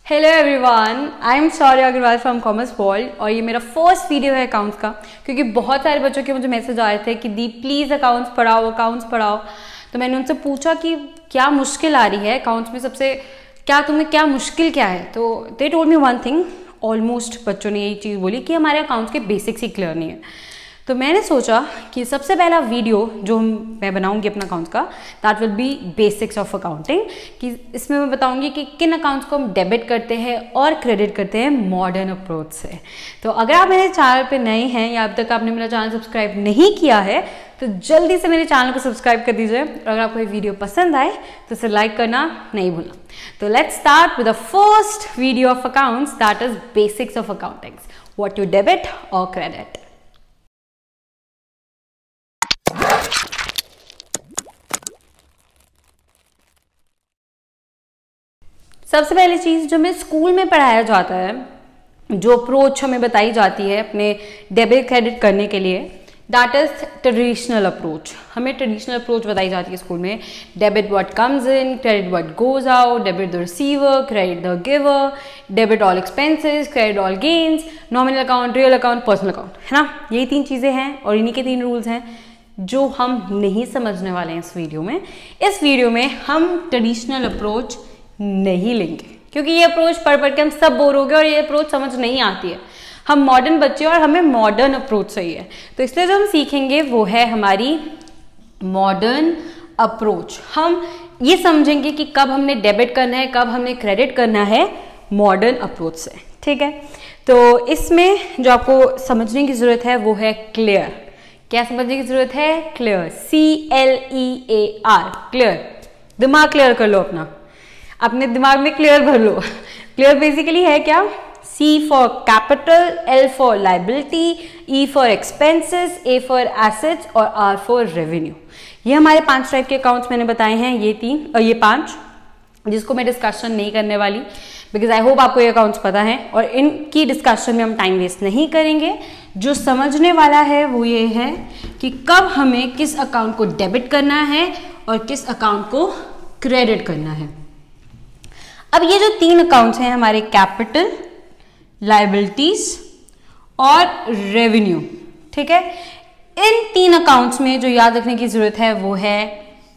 Hello everyone, I am Shaurya Agarwal from Commerce World और ये मेरा फर्स्ट वीडियो है अकाउंट्स का, क्योंकि बहुत सारे बच्चों के मुझे मैसेज आ रहे थे कि दी प्लीज़ अकाउंट्स पढ़ाओ। तो मैंने उनसे पूछा कि क्या मुश्किल आ रही है अकाउंट्स में, सबसे क्या मुश्किल क्या है। तो they told me one thing, almost बच्चों ने यही चीज़ बोली कि हमारे अकाउंट्स के बेसिक्स ही क्लियर नहीं है। तो मैंने सोचा कि सबसे पहला वीडियो जो मैं बनाऊंगी अपना अकाउंट्स का, that will be basics of accounting, कि इसमें मैं बताऊंगी कि किन अकाउंट्स को हम डेबिट करते हैं और क्रेडिट करते हैं मॉडर्न अप्रोच से। तो अगर आप मेरे चैनल पे नए हैं या अब तक आपने मेरा चैनल सब्सक्राइब नहीं किया है तो जल्दी से मेरे चैनल को सब्सक्राइब कर दीजिए, और अगर आपको ये वीडियो पसंद आए तो इसे लाइक करना नहीं भूलना। तो let's start with the first video of accounts, that is basics of accounting, what to debit और क्रेडिट। सबसे पहली चीज़ जो हमें स्कूल में पढ़ाया जाता है, जो अप्रोच हमें बताई जाती है अपने डेबिट क्रेडिट करने के लिए, दैट इज ट्रेडिशनल अप्रोच। हमें ट्रेडिशनल अप्रोच बताई जाती है स्कूल में। Debit what comes in, credit what goes out, debit the receiver, credit the giver, debit all expenses, credit all gains, nominal account, real account, personal account, है ना। यही 3 चीज़ें हैं और इन्हीं के 3 रूल्स हैं जो हम नहीं समझने वाले हैं इस वीडियो में। इस वीडियो में हम ट्रेडिशनल अप्रोच नहीं लेंगे, क्योंकि ये अप्रोच पढ़ के हम सब बोर हो गए और ये अप्रोच समझ नहीं आती है। हम मॉडर्न बच्चे और हमें मॉडर्न अप्रोच चाहिए, तो इसलिए जो हम सीखेंगे वो है हमारी मॉडर्न अप्रोच। हम ये समझेंगे कि कब हमने डेबिट करना है, कब हमने क्रेडिट करना है मॉडर्न अप्रोच से, ठीक है। तो इसमें जो आपको समझने की जरूरत है वो है क्लियर। क्या समझने की जरूरत है? Clear, CLEAR, clear. दिमाग क्लियर कर लो, अपने दिमाग में क्लियर भर लो। क्लियर बेसिकली है क्या? C for capital, L for liability, E for expenses, A for assets और R फॉर रेवेन्यू। ये हमारे 5 टाइप के अकाउंट्स मैंने बताए हैं, ये 3 और ये 5, जिसको मैं डिस्कशन नहीं करने वाली, बिकॉज आई होप आपको ये अकाउंट्स पता है और इनकी डिस्कशन में हम टाइम वेस्ट नहीं करेंगे। जो समझने वाला है वो ये है कि कब हमें किस अकाउंट को डेबिट करना है और किस अकाउंट को क्रेडिट करना है। अब ये जो 3 अकाउंट्स हैं हमारे, कैपिटल, लाइबिलिटीज और रेवेन्यू, ठीक है। इन 3 अकाउंट्स में जो याद रखने की जरूरत है वो है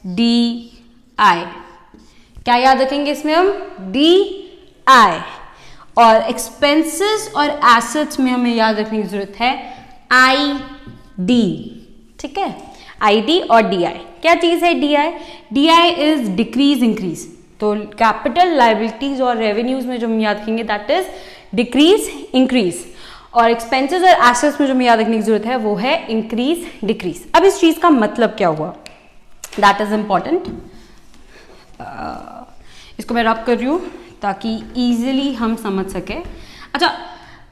DI। क्या याद रखेंगे इसमें हम? DI। और एक्सपेंसेस और एसेट्स में हमें याद रखने की जरूरत है ID, ठीक है। ID और DI। क्या चीज है DI? DI is decrease increase. तो कैपिटल, लाइबिलिटीज और रेवेन्यूज में जो हम याद रखेंगे दैट इज डिक्रीज इंक्रीज, और एक्सपेंसेस और एसेट्स में जो हमें याद रखने की जरूरत है वो है इंक्रीज डिक्रीज। अब इस चीज का मतलब क्या हुआ, दैट इज इंपॉर्टेंट। इसको मैं रब कर रही हूँ ताकि इजीली हम समझ सके। अच्छा,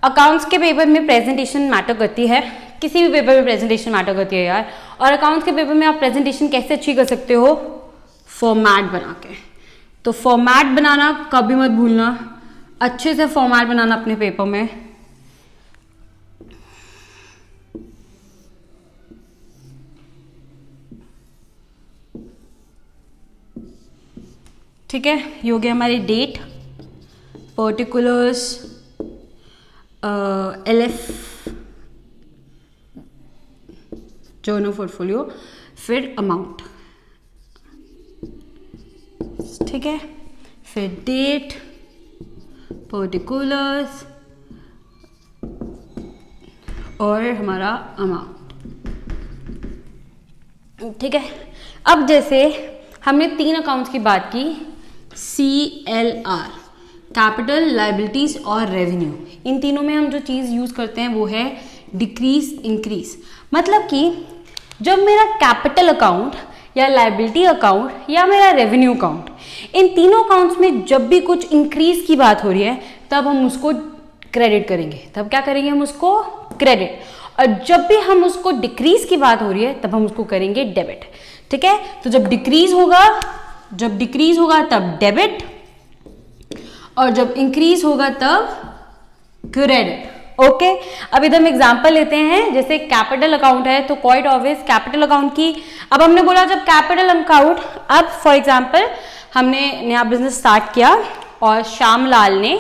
अकाउंट्स के पेपर में प्रेजेंटेशन मैटर करती है, किसी भी पेपर में प्रेजेंटेशन मैटर करती है यार। और अकाउंट्स के पेपर में आप प्रेजेंटेशन कैसे अच्छी कर सकते हो? फॉर्मेट बना के। तो फॉर्मेट बनाना कभी मत भूलना, अच्छे से फॉर्मेट बनाना अपने पेपर में। ठीक है, ये हो गया हमारी date, particulars, LF, journal portfolio, फिर अमाउंट, ठीक है, फिर डेट, पर्टिकुलर्स और हमारा अमाउंट, ठीक है। अब जैसे हमने 3 अकाउंट्स की बात की, CLR, कैपिटल, लाइबिलिटीज और रेवेन्यू। इन तीनों में हम जो चीज़ यूज़ करते हैं वो है डिक्रीज इंक्रीज। मतलब कि जब मेरा कैपिटल अकाउंट या लाइबिलिटी अकाउंट या मेरा रेवेन्यू अकाउंट, इन तीनों अकाउंट्स में जब भी कुछ इंक्रीज की बात हो रही है तब हम उसको क्रेडिट करेंगे। तब क्या करेंगे? हम उसको क्रेडिट। और जब भी हम उसको डिक्रीज की बात हो रही है तब हम उसको करेंगे डेबिट, ठीक है। तो जब डिक्रीज होगा तब डेबिट, और जब इंक्रीज होगा तब क्रेडिट। ओके, अब इधर हम एग्जांपल लेते हैं। जैसे कैपिटल अकाउंट है तो क्वाइट ऑब्वियस कैपिटल अकाउंट की, अब हमने बोला जब कैपिटल अकाउंट, अब फॉर एग्जांपल हमने नया बिजनेस स्टार्ट किया और श्यामलाल ने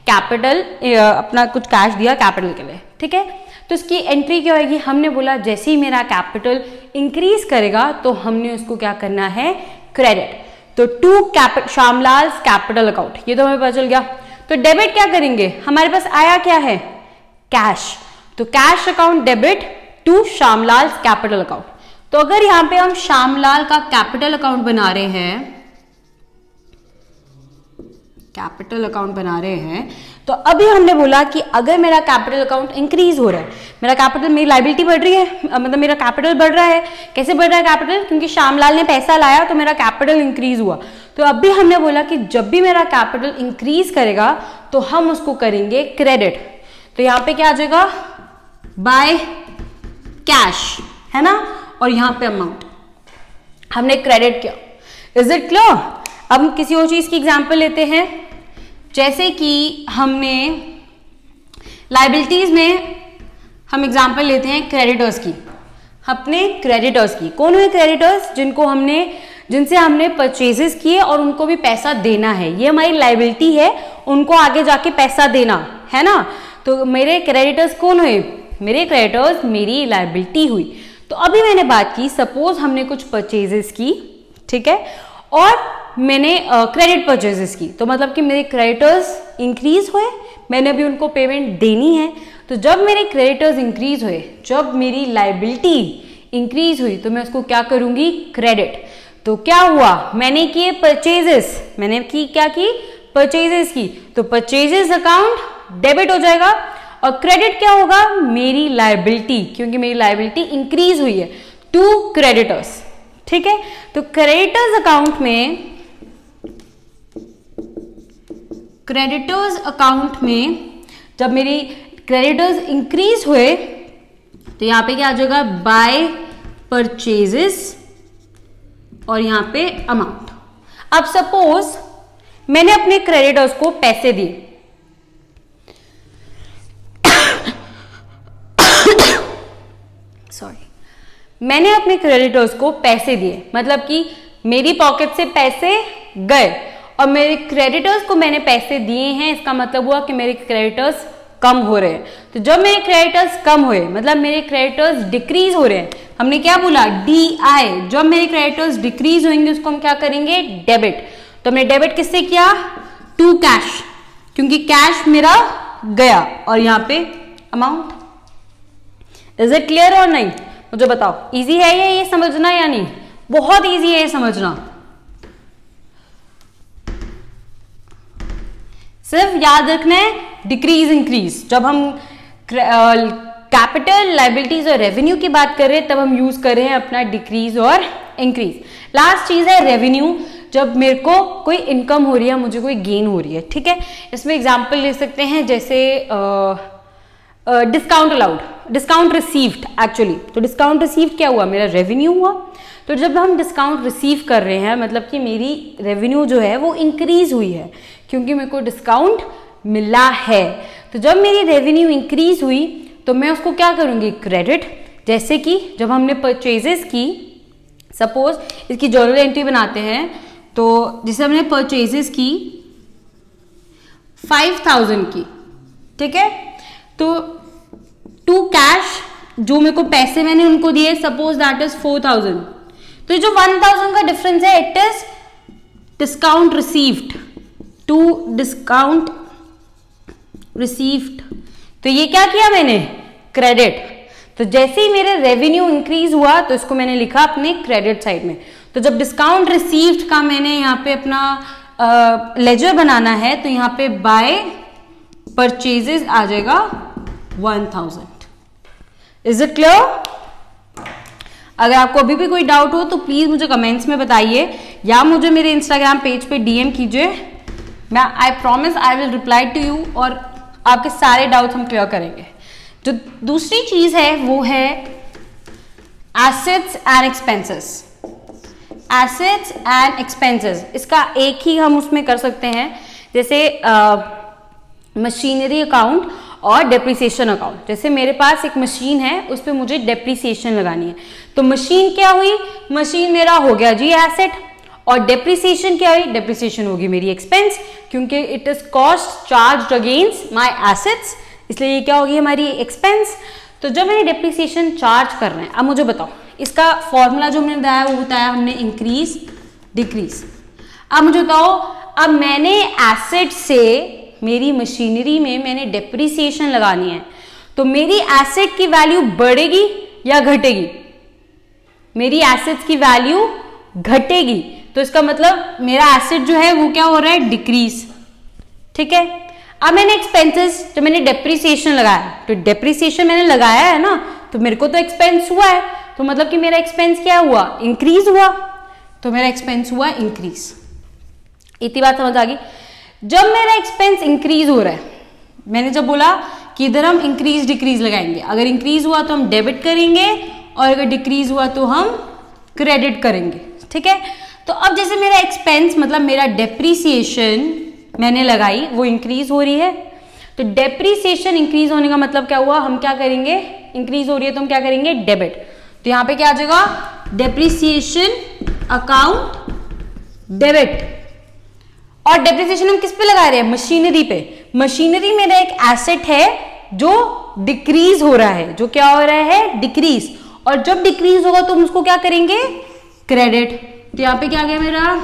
कैपिटल अपना कुछ कैश दिया कैपिटल के लिए, ठीक है। तो इसकी एंट्री क्या होगी, हमने बोला जैसे ही मेरा कैपिटल इंक्रीज करेगा तो हमने उसको क्या करना है, क्रेडिट। तो टू श्यामलाल कैपिटल अकाउंट, ये तो हमें पता चल गया। तो डेबिट क्या करेंगे, हमारे पास आया क्या है, कैश, तो cash account debit to Shyamlal capital account. तो अगर यहां पे हम श्यामलाल का कैपिटल अकाउंट बना रहे हैं, कैपिटल अकाउंट बना रहे हैं, तो अभी हमने बोला कि अगर मेरा कैपिटल अकाउंट इंक्रीज हो रहा है, मेरा कैपिटल, मेरी लायबिलिटी बढ़ रही है, मतलब मेरा कैपिटल बढ़ रहा है। कैसे बढ़ रहा है कैपिटल, क्योंकि श्यामलाल ने पैसा लाया तो मेरा कैपिटल इंक्रीज हुआ। तो अभी हमने बोला कि जब भी मेरा कैपिटल इंक्रीज करेगा तो हम उसको करेंगे क्रेडिट। तो यहाँ पे क्या आ जाएगा, बाय कैश, है ना, और यहाँ पे अमाउंट हमने क्रेडिट किया। Is it clear. अब हम किसी और चीज की एग्जांपल लेते हैं, जैसे कि हमने लायबिलिटीज में हम एग्जांपल लेते हैं क्रेडिटर्स की, अपने क्रेडिटर्स की। कौन हुए क्रेडिटर्स, जिनसे हमने परचेजेस किए और उनको भी पैसा देना है, ये हमारी लायबिलिटी है, उनको आगे जाके पैसा देना है ना। तो मेरे क्रेडिटर्स कौन हुए, मेरे क्रेडिटर्स मेरी लायबिलिटी हुई। तो अभी मैंने बात की, सपोज हमने कुछ परचेजेस की, ठीक है, और मैंने क्रेडिट परचेजेस की, तो मतलब कि मेरे क्रेडिटर्स इंक्रीज हुए, मैंने अभी उनको पेमेंट देनी है। तो जब मेरे क्रेडिटर्स इंक्रीज हुए, जब मेरी लायबिलिटी इंक्रीज हुई, तो मैं उसको क्या करूंगी, क्रेडिट। तो क्या हुआ, मैंने किए परचेजेस, मैंने क्या की, परचेजेस की, तो परचेजेस अकाउंट डेबिट हो जाएगा, और क्रेडिट क्या होगा, मेरी लायबिलिटी, क्योंकि मेरी लायबिलिटी इंक्रीज हुई है, टू क्रेडिटर्स, ठीक है। तो क्रेडिटर्स अकाउंट में जब मेरी क्रेडिटर्स इंक्रीज हुए तो यहां पे क्या आ जाएगा, बाय परचेजेस और यहां पे अमाउंट। अब सपोज मैंने अपने क्रेडिटर्स को पैसे दिए, मैंने अपने क्रेडिटर्स को पैसे दिए, मतलब कि मेरी पॉकेट से पैसे गए और मेरे क्रेडिटर्स को मैंने पैसे दिए हैं, इसका मतलब हुआ कि मेरे क्रेडिटर्स कम हो रहे हैं। तो जब मेरे क्रेडिटर्स कम हुए, मतलब मेरे क्रेडिटर्स डिक्रीज हो रहे हैं, हमने क्या बोला, DI, जब मेरे क्रेडिटर्स डिक्रीज होंगे उसको हम क्या करेंगे, डेबिट। तो हमने डेबिट किससे किया, टू कैश, क्योंकि कैश मेरा गया, और यहाँ पे अमाउंट। इज इट क्लियर और नहीं, मुझे बताओ, इजी है ये समझना या नहीं, बहुत इजी है ये समझना। सिर्फ याद रखना है डिक्रीज इंक्रीज, जब हम कैपिटल, लायबिलिटीज और रेवेन्यू की बात कर रहे हैं तब हम यूज कर रहे हैं अपना डिक्रीज और इंक्रीज। लास्ट चीज है रेवेन्यू, जब मेरे को कोई इनकम हो रही है, मुझे कोई गेन हो रही है, ठीक है। इसमें एग्जांपल ले सकते हैं, जैसे discount allowed, discount received actually. तो डिस्काउंट रिसीव्ड क्या हुआ, मेरा रेवेन्यू हुआ। तो जब हम डिस्काउंट रिसीव कर रहे हैं, मतलब कि मेरी रेवेन्यू जो है वो इंक्रीज हुई है, क्योंकि मेरे को डिस्काउंट मिला है। तो जब मेरी रेवेन्यू इंक्रीज हुई तो मैं उसको क्या करूंगी, क्रेडिट। जैसे कि जब हमने परचेजेस की, सपोज इसकी जर्नल एंट्री बनाते हैं, तो जैसे हमने परचेजेस की 5000 की, ठीक है, तो टू कैश, जो मेरे को पैसे मैंने उनको दिए, सपोज दैट इज 4000, तो जो 1000 का डिफरेंस है, it is discount received, to discount received. तो ये क्या किया मैंने, क्रेडिट। तो जैसे ही मेरे रेवेन्यू इंक्रीज हुआ तो इसको मैंने लिखा अपने क्रेडिट साइड में। तो जब डिस्काउंट रिसीव्ड का मैंने यहाँ पे अपना लेजर बनाना है, तो यहाँ पे बाय परचेजेस आ जाएगा 1000। Is it clear. अगर आपको अभी भी कोई डाउट हो तो प्लीज मुझे कमेंट्स में बताइए, या मुझे मेरे इंस्टाग्राम पेज पे डीएम कीजिए। मैं I promise I will reply to you, और आपके सारे डाउट्स हम क्लियर करेंगे। जो दूसरी चीज है वो है assets and expenses. Assets and expenses, इसका एक ही हम उसमें कर सकते हैं, जैसे मशीनरी अकाउंट और डेप्रिसिएशन अकाउंट। जैसे मेरे पास एक मशीन है, उस पर मुझे डेप्रिसिएशन लगानी है, तो मशीन क्या हुई, मशीन मेरा हो गया जी एसेट, और डेप्रिसिएशन क्या है, डेप्रिसिएशन होगी मेरी एक्सपेंस, क्योंकि it is cost charge against my assets, इसलिए ये क्या होगी हमारी एक्सपेंस। तो जब मैंने डेप्रिसिएशन चार्ज कर रहे हैं, अब मुझे बताओ इसका फॉर्मूला जो मैंने बताया वो बताया हमने इंक्रीज डिक्रीज। अब मुझे बताओ, अब मैंने एसेट से मेरी मशीनरी में मैंने डेप्रिसिएशन लगानी है, तो मेरी एसेट की वैल्यू बढ़ेगी या घटेगी? मेरी एसेट्स की वैल्यू घटेगी, तो इसका मतलब मेरा एसेट जो है वो क्या हो रहा है, डिक्रीज। ठीक है, अब मैंने एक्सपेंसेस, जब मैंने डेप्रिसिएशन लगाया, तो डेप्रिसिएशन मैंने लगाया है ना, तो मेरे को तो एक्सपेंस हुआ है, तो मतलब कि मेरा एक्सपेंस क्या हुआ, इंक्रीज हुआ, तो मेरा एक्सपेंस हुआ इंक्रीज। इतनी बात समझ आ गई। जब मेरा एक्सपेंस इंक्रीज हो रहा है, मैंने जब बोला कि इधर हम इंक्रीज डिक्रीज लगाएंगे, अगर इंक्रीज हुआ तो हम डेबिट करेंगे और अगर डिक्रीज हुआ तो हम क्रेडिट करेंगे। ठीक है, तो अब जैसे मेरा एक्सपेंस मतलब मेरा डेप्रिसिएशन मैंने लगाई वो इंक्रीज हो रही है, तो डेप्रिसिएशन इंक्रीज होने का मतलब क्या हुआ, हम क्या करेंगे, इंक्रीज हो रही है तो हम क्या करेंगे, डेबिट। तो यहां पे क्या आ जाएगा, डेप्रिसिएशन अकाउंट डेबिट। और डेप्रिसिएशन हम किस पे लगा रहे हैं, मशीनरी पे। मशीनरी मेरा एक एसेट है जो डिक्रीज हो रहा है, जो क्या हो रहा है, डिक्रीज, और जब डिक्रीज होगा तो हम उसको क्या करेंगे, क्रेडिट। तो यहां पे क्या आ गया मेरा,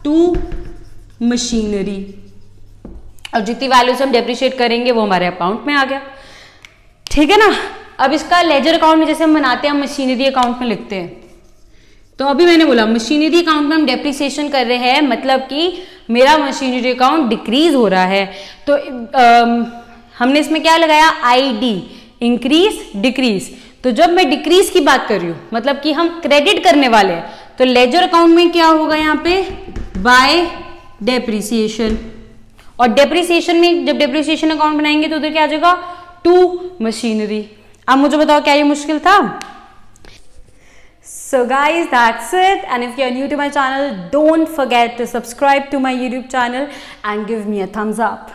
टू मशीनरी, और जितनी वैल्यू से हम डेप्रिशिएट करेंगे वो हमारे अकाउंट में आ गया। ठीक है ना। अब इसका लेजर अकाउंट में जैसे हम बनाते हैं, हम मशीनरी अकाउंट में लिखते हैं, तो अभी मैंने बोला मशीनरी अकाउंट में हम डेप्रिसिएशन कर रहे हैं, मतलब कि मेरा मशीनरी अकाउंट डिक्रीज हो रहा है, तो हमने इसमें क्या लगाया, आईडी, इंक्रीज डिक्रीज। तो जब मैं डिक्रीज की बात कर रही हूं, मतलब कि हम क्रेडिट करने वाले हैं, तो लेजर अकाउंट में क्या होगा, यहाँ पे बाय डेप्रिसिएशन। और डेप्रिसिएशन में जब डेप्रिसिएशन अकाउंट बनाएंगे तो उधर क्या आ जाएगा, टू मशीनरी। अब मुझे बताओ क्या ये मुश्किल था? So guys, that's it, and if you are new to my channel, don't forget to subscribe to my YouTube channel and give me a thumbs up.